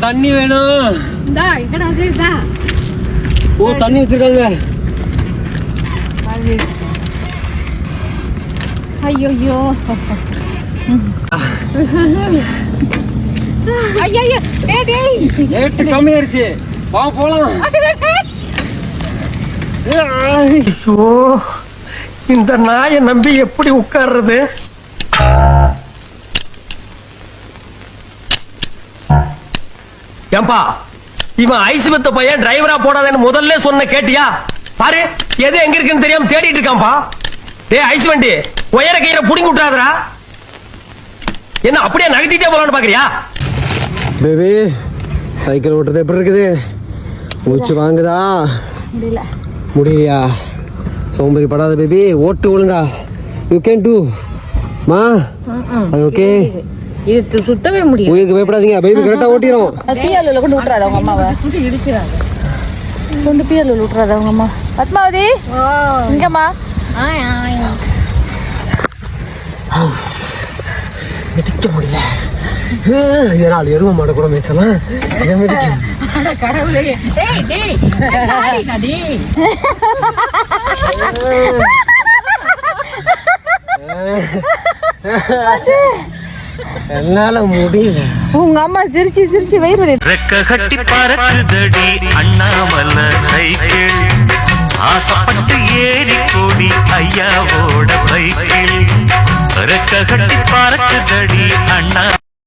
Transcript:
தண்ணி வேணும். ஓ தண்ணி வச்சிருக்காங்க. ஐயோ ஐயோ ரேட் கம்மியாயிருச்சு. வா போலாம். ஐயோ இந்த நாயை நம்பி எப்படி உட்கார்றது? ஏம்பா இவன் ஐஸ் வித்த பையன் டிரைவரா போடாதேன்னு முதல்ல சொன்ன கேட்டியா? பாரு எது எங்க இருக்குன்னு தெரியாம தேடிட்டு இருக்கான்பா. டேய் ஐஸ் வண்டி உயர கயிற புடிங்கி விட்டுறாதடா. என்ன அப்படியே நகர்த்திட்டே போலான்னு பாக்குறியா? பேபி சைக்கிள் ஓட்டுறது எப்படி இருக்குது? மூச்சு வாங்குதா? முடியலையா? சோம்பேறி படாத பேபி, ஓட்டு ஒழுங்கா. யூ கேன் டூ மா. ஓகே இது சுத்தவே முடியும். உயிருக்கு பயப்படாதீங்க, பேபி கரெக்டா ஓட்டிரும். பியர்ல கொண்டு விட்டுறாத அவங்க அம்மாவை. இடிச்சிராத. கொண்டு பியர்ல விட்டுறாத அவங்க அம்மா. பத்மாவதி இங்கம்மா. மிதிக்க முடியல. இதனால் எருவ மாட கூட மேய்ச்சலாம். கடவுளே. டேய் டேய் டேய். என்னால முடியல. உங்க அம்மா சிரிச்சு சிரிச்சு வயிறு வலி. ரெக்க கட்டி பறக்குதடி அண்ணாமல சைக்கிள், ஆசைப்பட்டு ஏறி கூடி ஐயாவோட பைக்கில். ரெக்க கட்டி பறக்குதடி அண்ணா